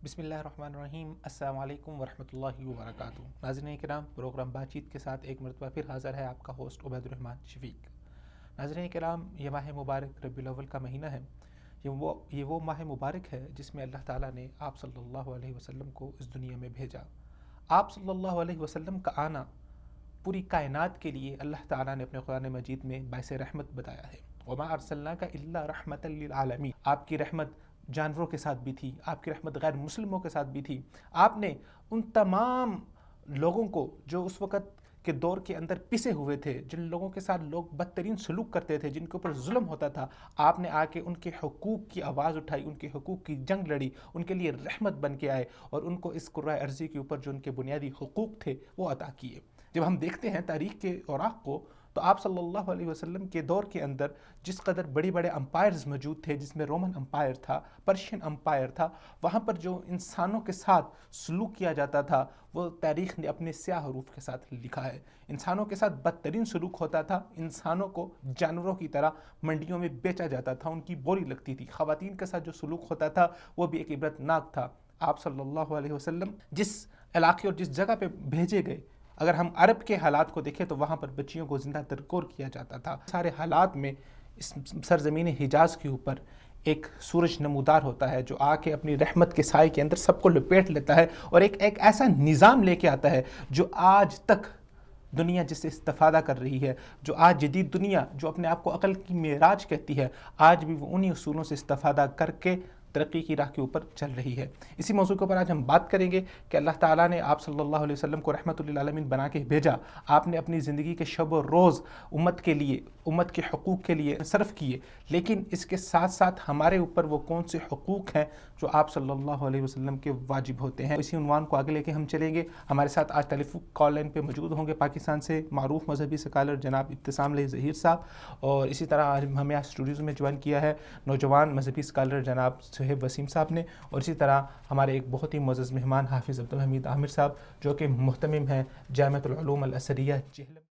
बिस्मिल्लाहिर्रहमानिर्रहीम। अस्सलाम वालेकुम वरहमतुल्लाहि वबरकातुहू। नाज़रीन किराम, प्रोग्राम बातचीत के साथ एक मरतबा फिर हाज़िर है आपका होस्ट उबैदुर्रहमान शफीक। नाज़रीन किराम, ये माह मुबारक रबीउल अव्वल का महीना है। ये वो माह मुबारक है जिसमें अल्लाह ताला ने आप सल्लल्लाहु अलैहि वसल्लम को इस दुनिया में भेजा। आप सल्लल्लाहु अलैहि वसल्लम का आना पूरी कायनात के लिए अल्लाह ताला ने अपने कुरान मजीद में बाइस रहमत बताया है। वमा अरसलनाका इल्ला रहमतल लिल आलमीन। आपकी रहमत जानवरों के साथ भी थी, आपकी रहमत गैर मुस्लिमों के साथ भी थी। आपने उन तमाम लोगों को जो उस वक़्त के दौर के अंदर पिसे हुए थे, जिन लोगों के साथ लोग बदतरीन सलूक करते थे, जिनके ऊपर जुल्म होता था, आपने आके उनके हुकूक की आवाज़ उठाई, उनके हुकूक की जंग लड़ी, उनके लिए रहमत बन के आए और उनको इस कुर्रा अर्ज़ी के ऊपर जो उनके बुनियादी हुकूक थे वो अता किए। जब हम देखते हैं तारीख़ के औराक़ को, तो आप सल्लल्लाहु अलैहि वसल्लम के दौर के अंदर जिस कदर बड़े बड़े अम्पायर्स मौजूद थे, जिसमें रोमन अम्पायर था, पर्शियन अम्पायर था, वहाँ पर जो इंसानों के साथ सलूक किया जाता था वो तारीख़ ने अपने स्याह हरूफ के साथ लिखा है। इंसानों के साथ बदतरीन सलूक होता था, इंसानों को जानवरों की तरह मंडियों में बेचा जाता था, उनकी बोली लगती थी। ख़वातीन के साथ जो सलूक होता था वो भी एक इबरतनाक था। आप सल्लल्लाहु अलैहि वसल्लम जिस इलाके और जिस जगह पे भेजे गए, अगर हम अरब के हालात को देखें तो वहाँ पर बच्चियों को ज़िंदा तरकोर किया जाता था। सारे हालात में इस सरज़मीन हिजाज़ के ऊपर एक सूरज नमूदार होता है जो आके अपनी रहमत के साए के अंदर सबको लपेट लेता है और एक ऐसा निज़ाम लेके आता है जो आज तक दुनिया जिससे इस्तिफ़ादा कर रही है, जो आज जदीद दुनिया जो अपने आप को अक़ल की मेराज कहती है, आज भी वो उन्हीं उसूलों से इस्तिफ़ादा करके तरक्की की राह के ऊपर चल रही है। इसी मौजू के ऊपर आज हम बात करेंगे कि अल्लाह ताला ने आप सल्लल्लाहु अलैहि वसल्लम को रहमतुल लिल आलमीन बना के भेजा। आपने अपनी ज़िंदगी के शब और रोज़ उम्मत के लिए, उम्मत के हुकूक के लिए सर्फ किए, लेकिन इसके साथ साथ हमारे ऊपर वो कौन से हुकूक हैं जो आप सल्लल्लाहु अलैहि वसल्लम के वाजिब होते हैं। इसी उन्वान को आगे लेके हम चलेंगे। हमारे साथ आज टेलीफोन कॉल लाइन पर मौजूद होंगे पाकिस्तान से मारूफ मजहबी स्कॉलर जनाब इब्तिसाम ज़हीर साहब, और इसी तरह आज हमें आज स्टूडियोज़ में ज्वाइन किया है नौजवान मजहबी स्कॉलर जनाब सुहेब वसीम साहब ने, और इसी तरह हमारे एक बहुत ही मुअज़्ज़ज़ मेहमान हाफिज़ अब्दुल हमीद आमिर साहब जो कि मुहतमिम हैं जामिअतुल उलूम अल असरिया जेहलम।